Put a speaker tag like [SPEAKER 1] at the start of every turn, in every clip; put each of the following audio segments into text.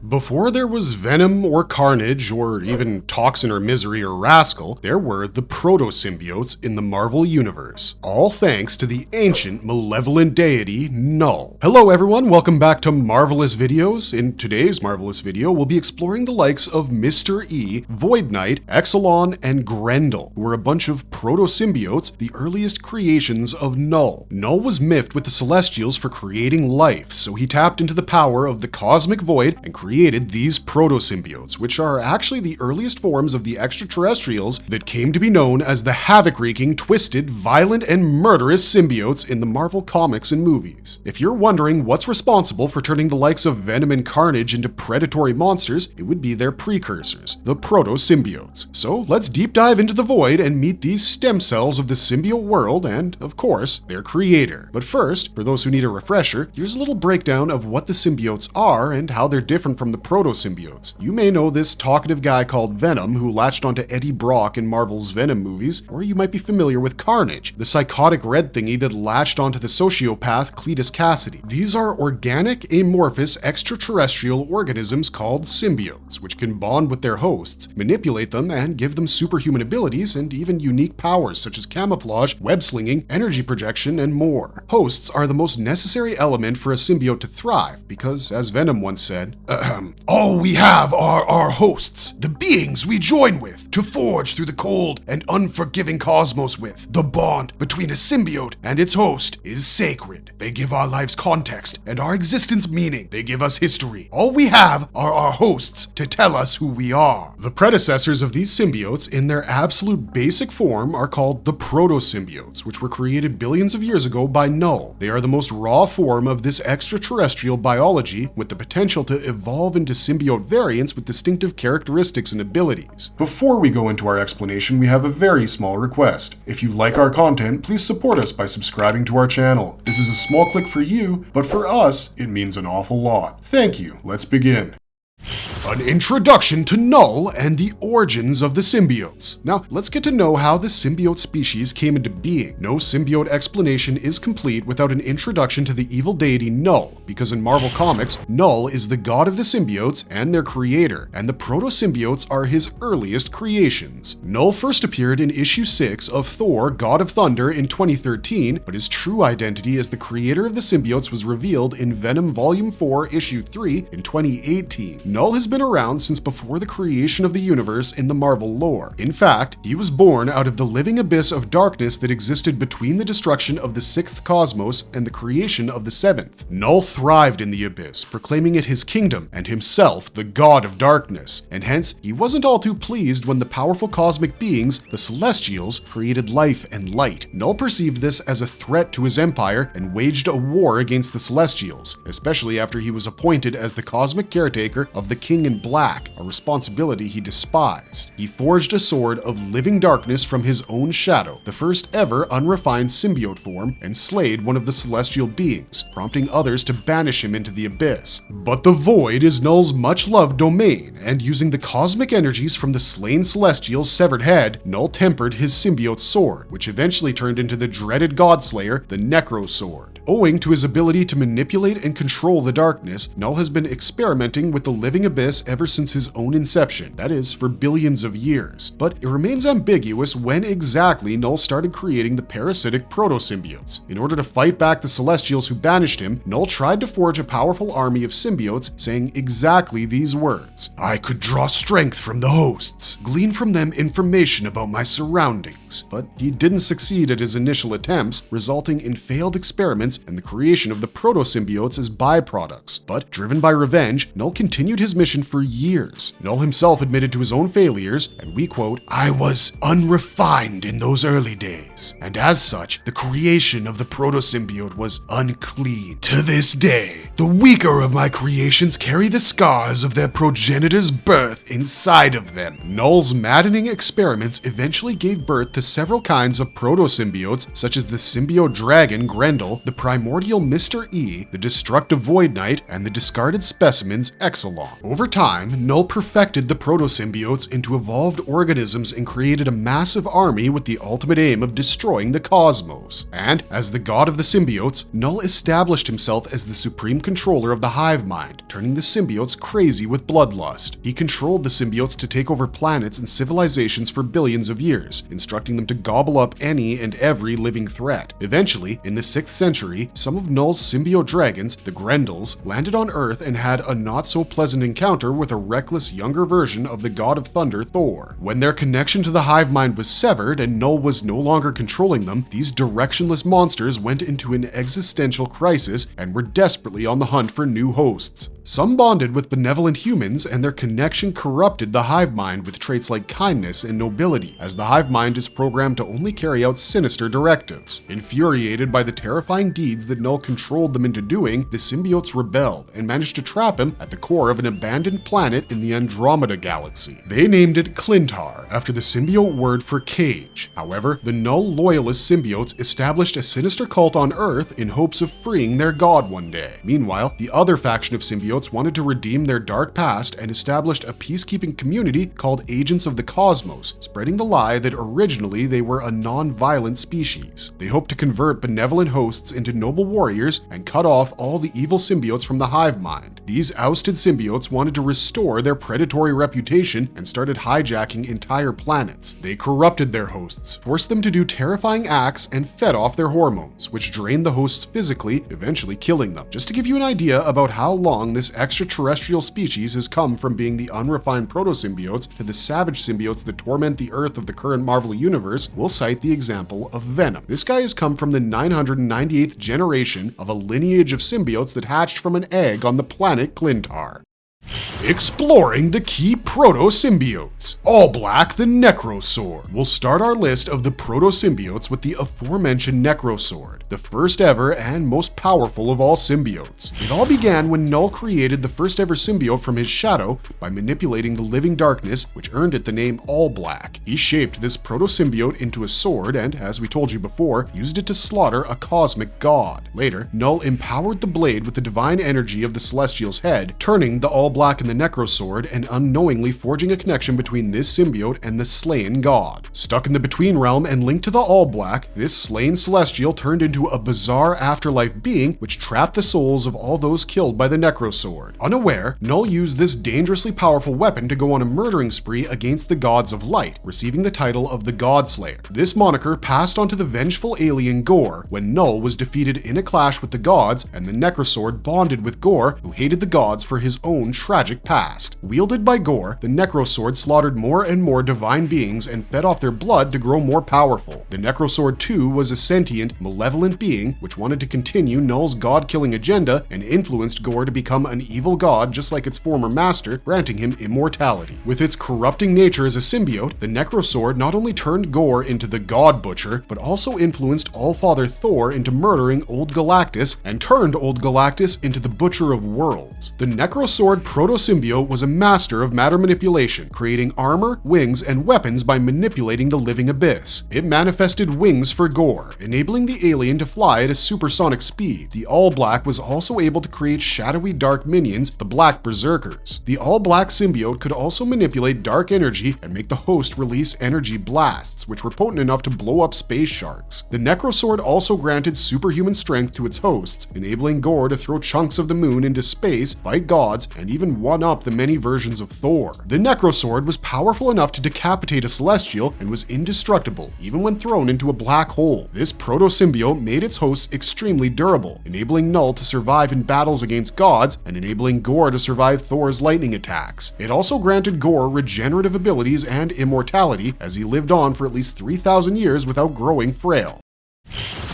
[SPEAKER 1] Before there was Venom or Carnage, or even Toxin or Misery or Rascal, there were the Proto Symbiotes in the Marvel Universe, all thanks to the ancient malevolent deity Null. Hello everyone, welcome back to Marvelous Videos. In today's Marvelous video, we'll be exploring the likes of Mr. E, Void Knight, Exelon, and Grendel, who were a bunch of Proto Symbiotes, the earliest creations of Null. Null was miffed with the Celestials for creating life, so he tapped into the power of the cosmic void and created these proto-symbiotes, which are actually the earliest forms of the extraterrestrials that came to be known as the havoc-wreaking, twisted, violent, and murderous symbiotes in the Marvel comics and movies. If you're wondering what's responsible for turning the likes of Venom and Carnage into predatory monsters, it would be their precursors, the proto-symbiotes. So let's deep dive into the void and meet these stem cells of the symbiote world and, of course, their creator. But first, for those who need a refresher, here's a little breakdown of what the symbiotes are and how they're different from the proto-symbiotes. You may know this talkative guy called Venom who latched onto Eddie Brock in Marvel's Venom movies, or you might be familiar with Carnage, the psychotic red thingy that latched onto the sociopath Cletus Cassidy. These are organic, amorphous, extraterrestrial organisms called symbiotes, which can bond with their hosts, manipulate them, and give them superhuman abilities and even unique powers such as camouflage, web-slinging, energy projection, and more. Hosts are the most necessary element for a symbiote to thrive because, as Venom once said, all we have are our hosts, the beings we join with, to forge through the cold and unforgiving cosmos with. The bond between a symbiote and its host is sacred. They give our lives context and our existence meaning. They give us history. All we have are our hosts to tell us who we are. The predecessors of these symbiotes in their absolute basic form are called the proto-symbiotes, which were created billions of years ago by Null. They are the most raw form of this extraterrestrial biology with the potential to evolve into symbiote variants with distinctive characteristics and abilities. Before we go into our explanation, we have a very small request. If you like our content, please support us by subscribing to our channel. This is a small click for you, but for us, it means an awful lot. Thank you. Let's begin. An introduction to Null and the origins of the symbiotes. Now, let's get to know how the symbiote species came into being. No symbiote explanation is complete without an introduction to the evil deity Null, because in Marvel Comics, Null is the god of the symbiotes and their creator, and the proto-symbiotes are his earliest creations. Null first appeared in issue 6 of Thor, God of Thunder in 2013, but his true identity as the creator of the symbiotes was revealed in Venom Volume 4, issue 3 in 2018. Null has been around since before the creation of the universe in the Marvel lore. In fact, he was born out of the living abyss of darkness that existed between the destruction of the 6th cosmos and the creation of the 7th. Null thrived in the abyss, proclaiming it his kingdom and himself the god of darkness, and hence he wasn't all too pleased when the powerful cosmic beings, the Celestials, created life and light. Null perceived this as a threat to his empire and waged a war against the Celestials, especially after he was appointed as the cosmic caretaker of the King in Black, a responsibility he despised. He forged a sword of living darkness from his own shadow, the first ever unrefined symbiote form, and slayed one of the celestial beings, prompting others to banish him into the abyss. But the void is Null's much-loved domain, and using the cosmic energies from the slain Celestial's severed head, Null tempered his symbiote sword, which eventually turned into the dreaded Godslayer, the Necros Sword. Owing to his ability to manipulate and control the darkness, Null has been experimenting with the living abyss ever since his own inception, that is, for billions of years. But it remains ambiguous when exactly Null started creating the parasitic proto-symbiotes. In order to fight back the Celestials who banished him, Null tried to forge a powerful army of symbiotes, saying exactly these words: "I could draw strength from the hosts, glean from them information about my surroundings." But he didn't succeed at his initial attempts, resulting in failed experiments and the creation of the proto-symbiotes as byproducts. But driven by revenge, Null continued his mission for years. Null himself admitted to his own failures, and we quote, "I was unrefined in those early days, and as such, the creation of the proto-symbiote was unclean. To this day, the weaker of my creations carry the scars of their progenitor's birth inside of them." Null's maddening experiments eventually gave birth to several kinds of proto-symbiotes such as the symbiote dragon Grendel, the primordial Mr. E, the destructive Void Knight, and the discarded specimens Exelon. Over time, Null perfected the proto-symbiotes into evolved organisms and created a massive army with the ultimate aim of destroying the cosmos. And as the god of the symbiotes, Null established himself as the supreme controller of the hive mind, turning the symbiotes crazy with bloodlust. He controlled the symbiotes to take over planets and civilizations for billions of years, instructing them to gobble up any and every living threat. Eventually, in the 6th century, some of Null's symbiote dragons, the Grendels, landed on Earth and had a not-so-pleasant encounter with a reckless younger version of the god of thunder, Thor. When their connection to the hive mind was severed and Null was no longer controlling them, these directionless monsters went into an existential crisis and were desperately on the hunt for new hosts. Some bonded with benevolent humans, and their connection corrupted the hive mind with traits like kindness and nobility, as the hive mind is programmed to only carry out sinister directives. Infuriated by the terrifying deeds that Null controlled them into doing, the symbiotes rebelled and managed to trap him at the core of an abandoned planet in the Andromeda galaxy. They named it Clintar, after the symbiote word for cage. However, the Null loyalist symbiotes established a sinister cult on Earth in hopes of freeing their god one day. Meanwhile, the other faction of symbiotes wanted to redeem their dark past and established a peacekeeping community called Agents of the Cosmos, spreading the lie that originally they were a non-violent species. They hoped to convert benevolent hosts into noble warriors and cut off all the evil symbiotes from the hive mind. These ousted symbiotes wanted to restore their predatory reputation and started hijacking entire planets. They corrupted their hosts, forced them to do terrifying acts, and fed off their hormones, which drained the hosts physically, eventually killing them. Just to give you an idea about how long this extraterrestrial species has come from being the unrefined proto-symbiotes to the savage symbiotes that torment the Earth of the current Marvel Universe, we'll cite the example of Venom. This guy has come from the 998th generation of a lineage of symbiotes that hatched from an egg on the planet Clintar. Exploring the key proto-symbiotes. All Black, the Necros Sword. We'll start our list of the proto-symbiotes with the aforementioned Necros Sword, the first ever and most powerful of all symbiotes. It all began when Null created the first ever symbiote from his shadow by manipulating the living darkness, which earned it the name All Black. He shaped this proto-symbiote into a sword and, as we told you before, used it to slaughter a cosmic god. Later, Null empowered the blade with the divine energy of the Celestial's head, turning the All Black and the Necros Sword and unknowingly forging a connection between this symbiote and the slain god. Stuck in the Between Realm and linked to the All Black, this slain Celestial turned into a bizarre afterlife being which trapped the souls of all those killed by the Necros Sword. Unaware, Null used this dangerously powerful weapon to go on a murdering spree against the gods of light, receiving the title of the Godslayer. This moniker passed on to the vengeful alien Gore when Null was defeated in a clash with the gods, and the Necros Sword bonded with Gore, who hated the gods for his own tragic past. Wielded by Gore, the Necros Sword slaughtered more and more divine beings and fed off their blood to grow more powerful. The Necros Sword too was a sentient, malevolent being which wanted to continue Null's god-killing agenda and influenced Gore to become an evil god just like its former master, granting him immortality. With its corrupting nature as a symbiote, the Necros Sword not only turned Gore into the God Butcher, but also influenced Allfather Thor into murdering Old Galactus and turned Old Galactus into the Butcher of Worlds. The Necros Sword proto-symbiote was a master of matter manipulation, creating armor, wings, and weapons by manipulating the living abyss. It manifested wings for Gore, enabling the alien to fly at a supersonic speed. The All Black was also able to create shadowy dark minions, the Black Berserkers. The All Black symbiote could also manipulate dark energy and make the host release energy blasts, which were potent enough to blow up space sharks. The Necros Sword also granted superhuman strength to its hosts, enabling Gore to throw chunks of the moon into space, fight gods, and even one-up the many versions of Thor. The Necros Sword was powerful enough to decapitate a Celestial and was indestructible, even when thrown into a black hole. This proto-symbiote made its hosts extremely durable, enabling Null to survive in battles against gods and enabling Gore to survive Thor's lightning attacks. It also granted Gore regenerative abilities and immortality, as he lived on for at least 3,000 years without growing frail.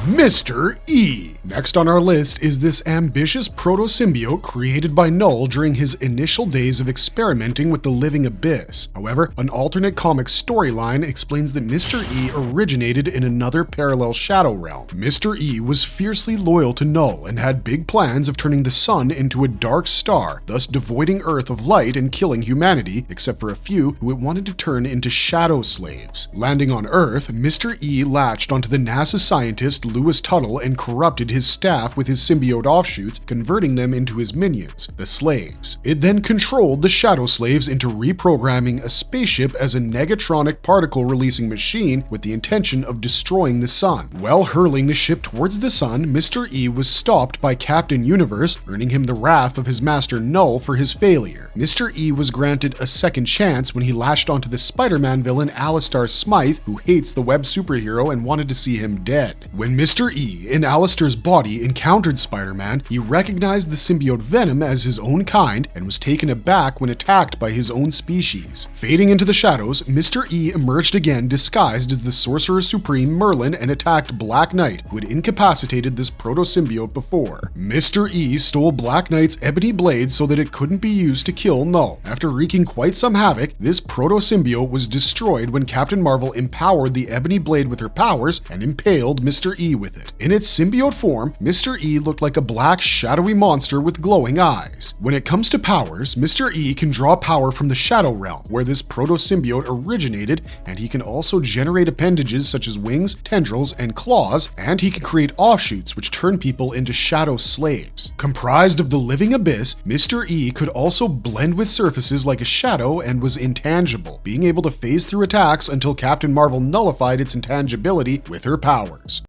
[SPEAKER 1] Mr. E. Next on our list is this ambitious proto-symbiote created by Null during his initial days of experimenting with the living abyss. However, an alternate comic storyline explains that Mr. E originated in another parallel shadow realm. Mr. E was fiercely loyal to Null and had big plans of turning the sun into a dark star, thus devoiding Earth of light and killing humanity, except for a few who it wanted to turn into shadow slaves. Landing on Earth, Mr. E latched onto the NASA scientist Lewis Tuttle and corrupted his staff with his symbiote offshoots, converting them into his minions, the slaves. It then controlled the shadow slaves into reprogramming a spaceship as a negatronic particle-releasing machine with the intention of destroying the sun. While hurling the ship towards the sun, Mr. E was stopped by Captain Universe, earning him the wrath of his master Null for his failure. Mr. E was granted a second chance when he lashed onto the Spider-Man villain Alistair Smythe, who hates the web superhero and wanted to see him dead. When Mr. E, in Alistair's body, encountered Spider-Man, he recognized the symbiote Venom as his own kind and was taken aback when attacked by his own species. Fading into the shadows, Mr. E emerged again disguised as the Sorcerer Supreme Merlin and attacked Black Knight, who had incapacitated this proto-symbiote before. Mr. E stole Black Knight's ebony blade so that it couldn't be used to kill Null. After wreaking quite some havoc, this proto-symbiote was destroyed when Captain Marvel empowered the ebony blade with her powers and impaled Mr. E with it. In its symbiote form, Mr. E looked like a black, shadowy monster with glowing eyes. When it comes to powers, Mr. E can draw power from the Shadow Realm, where this proto-symbiote originated, and he can also generate appendages such as wings, tendrils, and claws, and he can create offshoots which turn people into shadow slaves. Comprised of the living abyss, Mr. E could also blend with surfaces like a shadow and was intangible, being able to phase through attacks until Captain Marvel nullified its intangibility with her powers.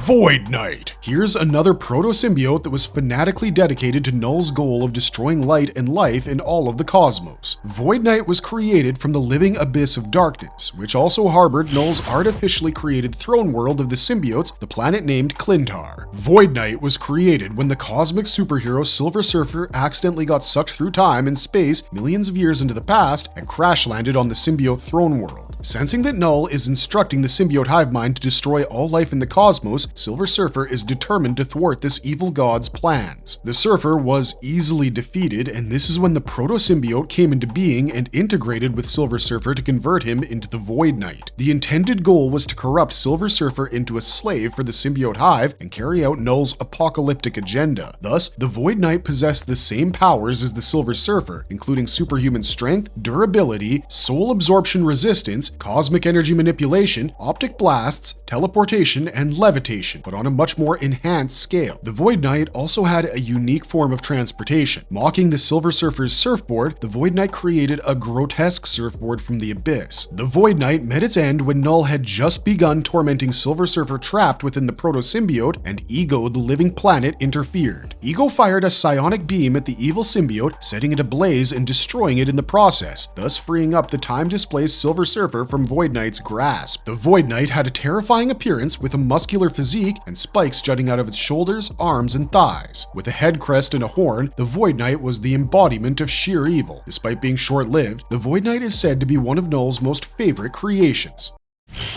[SPEAKER 1] Void Knight. Here's another proto-symbiote that was fanatically dedicated to Null's goal of destroying light and life in all of the cosmos. Void Knight was created from the living abyss of darkness, which also harbored Null's artificially created throne world of the symbiotes, the planet named Clintar. Void Knight was created when the cosmic superhero Silver Surfer accidentally got sucked through time and space millions of years into the past and crash-landed on the symbiote throne world. Sensing that Null is instructing the symbiote hive mind to destroy all life in the cosmos, Silver Surfer is determined to thwart this evil god's plans. The Surfer was easily defeated, and this is when the proto-symbiote came into being and integrated with Silver Surfer to convert him into the Void Knight. The intended goal was to corrupt Silver Surfer into a slave for the symbiote hive and carry out Null's apocalyptic agenda. Thus, the Void Knight possessed the same powers as the Silver Surfer, including superhuman strength, durability, soul absorption resistance, cosmic energy manipulation, optic blasts, teleportation, and levitation, but on a much more enhanced scale. The Void Knight also had a unique form of transportation. Mocking the Silver Surfer's surfboard, the Void Knight created a grotesque surfboard from the abyss. The Void Knight met its end when Null had just begun tormenting Silver Surfer trapped within the proto-symbiote, and Ego, the living planet, interfered. Ego fired a psionic beam at the evil symbiote, setting it ablaze and destroying it in the process, thus freeing up the time-displaced Silver Surfer from Void Knight's grasp. The Void Knight had a terrifying appearance with a muscular physique and spikes jutting out of its shoulders, arms, and thighs. With a head crest and a horn, the Void Knight was the embodiment of sheer evil. Despite being short-lived, the Void Knight is said to be one of Null's most favorite creations.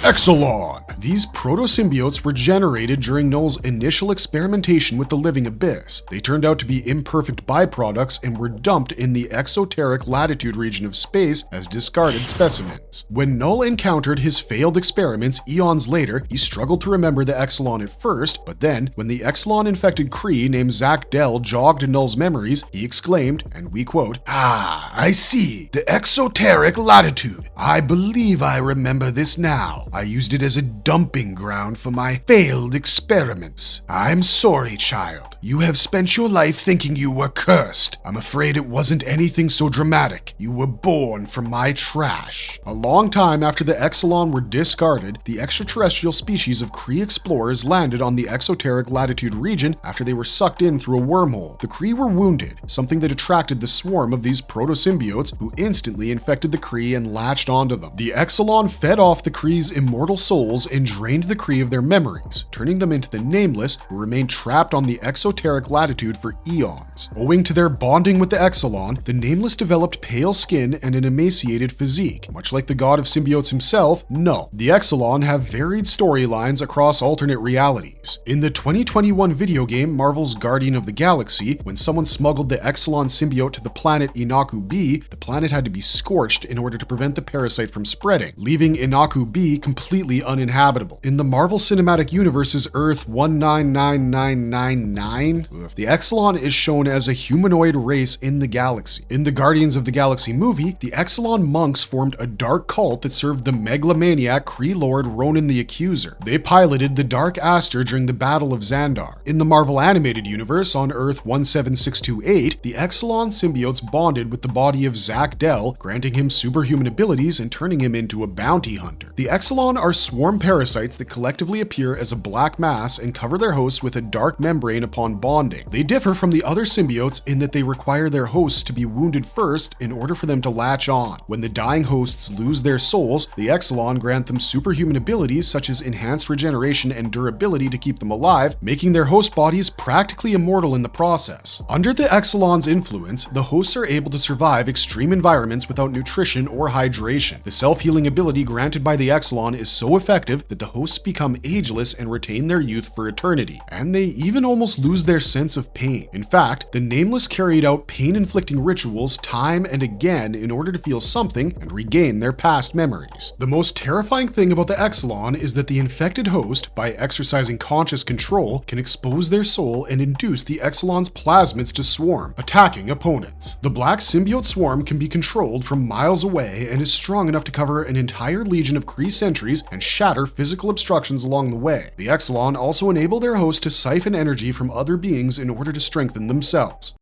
[SPEAKER 1] Exelon. These proto-symbiotes were generated during Null's initial experimentation with the living abyss. They turned out to be imperfect byproducts and were dumped in the exoteric latitude region of space as discarded specimens. When Null encountered his failed experiments eons later, he struggled to remember the Exelon at first, but then, when the Exelon-infected Kree named Zach Dell jogged Null's memories, he exclaimed, and we quote, "Ah, I see, the exoteric latitude. I believe I remember this now. I used it as a dumping ground for my failed experiments. I'm sorry, child. You have spent your life thinking you were cursed. I'm afraid it wasn't anything so dramatic. You were born from my trash." A long time after the Exelon were discarded, the extraterrestrial species of Kree explorers landed on the exoteric latitude region after they were sucked in through a wormhole. The Kree were wounded, something that attracted the swarm of these proto-symbiotes, who instantly infected the Kree and latched onto them. The Exelon fed off the Kree Kree's immortal souls and drained the Kree of their memories, turning them into the Nameless, who remained trapped on the exoteric latitude for eons. Owing to their bonding with the Exelon, the Nameless developed pale skin and an emaciated physique, much like the god of symbiotes himself, Null. The Exelon have varied storylines across alternate realities. In the 2021 video game Marvel's Guardian of the Galaxy, when someone smuggled the Exelon symbiote to the planet Inaku B, the planet had to be scorched in order to prevent the parasite from spreading, leaving Inaku B completely uninhabitable. In the Marvel Cinematic Universe's Earth 199999, the Exelon is shown as a humanoid race in the galaxy. In the Guardians of the Galaxy movie, the Exelon monks formed a dark cult that served the megalomaniac Kree Lord Ronan the Accuser. They piloted the Dark Aster during the Battle of Xandar. In the Marvel Animated Universe on Earth 17628, the Exelon symbiotes bonded with the body of Zack Dell, granting him superhuman abilities and turning him into a bounty hunter. The Exelon are swarm parasites that collectively appear as a black mass and cover their hosts with a dark membrane upon bonding. They differ from the other symbiotes in that they require their hosts to be wounded first in order for them to latch on. When the dying hosts lose their souls, the Exelon grant them superhuman abilities such as enhanced regeneration and durability to keep them alive, making their host bodies practically immortal in the process. Under the Exelon's influence, the hosts are able to survive extreme environments without nutrition or hydration. The self-healing ability granted by the Exelon is so effective that the hosts become ageless and retain their youth for eternity, and they even almost lose their sense of pain. In fact, the Nameless carried out pain-inflicting rituals time and again in order to feel something and regain their past memories. The most terrifying thing about the Exelon is that the infected host, by exercising conscious control, can expose their soul and induce the Exelon's plasmids to swarm, attacking opponents. The black symbiote swarm can be controlled from miles away and is strong enough to cover an entire legion of Kree sentries and shatter physical obstructions along the way. The Exelon also enable their host to siphon energy from other beings in order to strengthen themselves.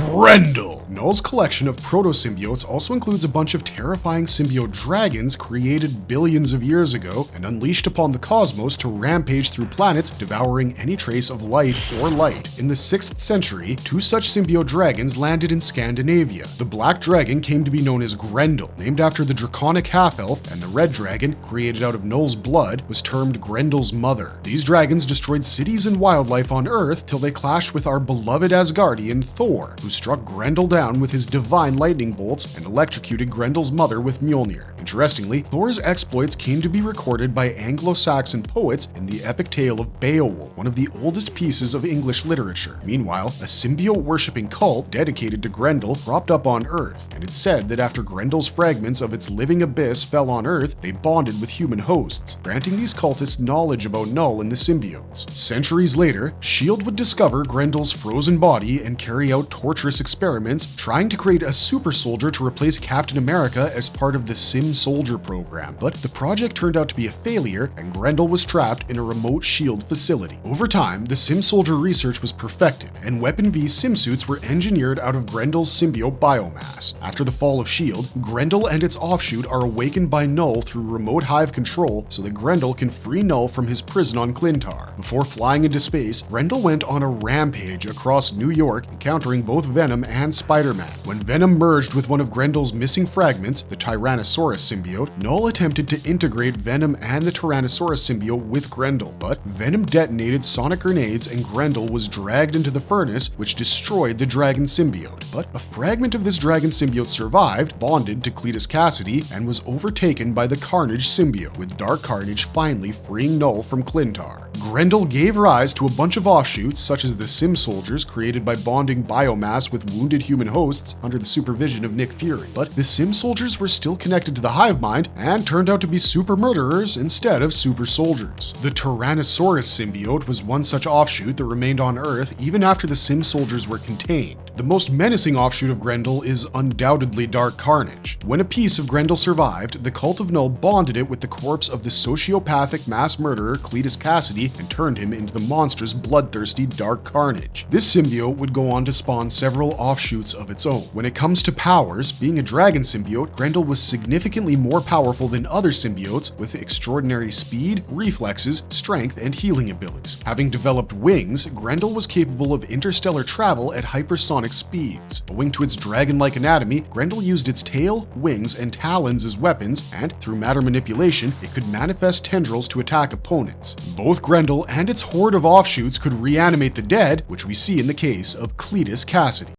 [SPEAKER 1] Grendel! Null's collection of Proto Symbiotes also includes a bunch of terrifying symbiote dragons created billions of years ago and unleashed upon the cosmos to rampage through planets, devouring any trace of life or light. In the 6th century, 2 such symbiote dragons landed in Scandinavia. The black dragon came to be known as Grendel, named after the draconic half-elf, and the red dragon, created out of Null's blood, was termed Grendel's mother. These dragons destroyed cities and wildlife on Earth till they clashed with our beloved Asgardian Thor, who struck Grendel down with his divine lightning bolts and electrocuted Grendel's mother with Mjolnir. Interestingly, Thor's exploits came to be recorded by Anglo-Saxon poets in the epic tale of Beowulf, one of the oldest pieces of English literature. Meanwhile, a symbiote-worshipping cult dedicated to Grendel cropped up on Earth, and it's said that after Grendel's fragments of its living abyss fell on Earth, they bonded with human hosts, granting these cultists knowledge about Null and the symbiotes. Centuries later, S.H.I.E.L.D. would discover Grendel's frozen body and carry out torturous experiments trying to create a super soldier to replace Captain America as part of the Sim Soldier program, but the project turned out to be a failure and Grendel was trapped in a remote S.H.I.E.L.D. facility. Over time, the Sim Soldier research was perfected, and Weapon V Sim suits were engineered out of Grendel's symbiote biomass. After the fall of S.H.I.E.L.D., Grendel and its offshoot are awakened by Null through remote hive control so that Grendel can free Null from his prison on Clintar. Before flying into space, Grendel went on a rampage across New York, encountering both Venom and Spider-Man. When Venom merged with one of Grendel's missing fragments, the Tyrannosaurus symbiote, Null attempted to integrate Venom and the Tyrannosaurus symbiote with Grendel, but Venom detonated sonic grenades and Grendel was dragged into the furnace, which destroyed the dragon symbiote. But a fragment of this dragon symbiote survived, bonded to Cletus Cassidy, and was overtaken by the Carnage symbiote, with Dark Carnage finally freeing Null from Clintar. Grendel gave rise to a bunch of offshoots, such as the Sim Soldiers, created by bonding biomass with wounded human hosts under the supervision of Nick Fury. But the Sim Soldiers were still connected to the hive mind and turned out to be super murderers instead of super soldiers. The Tyrannosaurus symbiote was one such offshoot that remained on Earth even after the Sim Soldiers were contained. The most menacing offshoot of Grendel is undoubtedly Dark Carnage. When a piece of Grendel survived, the Cult of Null bonded it with the corpse of the sociopathic mass murderer Cletus Cassidy and turned him into the monstrous, bloodthirsty Dark Carnage. This symbiote would go on to spawn several offshoots of its own. When it comes to powers, being a dragon symbiote, Grendel was significantly more powerful than other symbiotes with extraordinary speed, reflexes, strength, and healing abilities. Having developed wings, Grendel was capable of interstellar travel at hypersonic supersonic speeds. Owing to its dragon-like anatomy, Grendel used its tail, wings, and talons as weapons, and through matter manipulation, it could manifest tendrils to attack opponents. Both Grendel and its horde of offshoots could reanimate the dead, which we see in the case of Cletus Cassidy.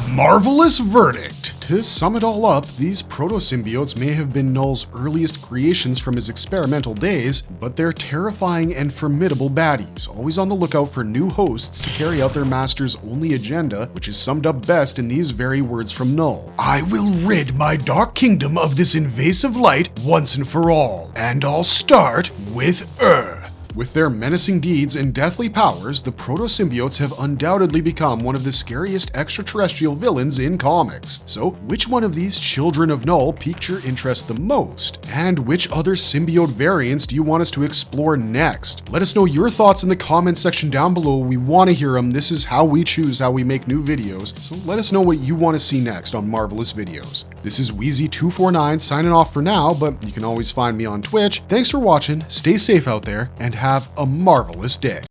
[SPEAKER 1] Marvelous verdict! To sum it all up, these proto-symbiotes may have been Null's earliest creations from his experimental days, but they're terrifying and formidable baddies, always on the lookout for new hosts to carry out their master's only agenda, which is summed up best in these very words from Null. I will rid my dark kingdom of this invasive light once and for all, and I'll start with Earth. With their menacing deeds and deathly powers, the proto-symbiotes have undoubtedly become one of the scariest extraterrestrial villains in comics. So, which one of these children of Null piqued your interest the most? And which other symbiote variants do you want us to explore next? Let us know your thoughts in the comments section down below. We want to hear them. This is how we choose how we make new videos. So let us know what you want to see next on Marvelous Videos. This is Wheezy249 signing off for now, but you can always find me on Twitch. Thanks for watching, stay safe out there, and have a marvelous day.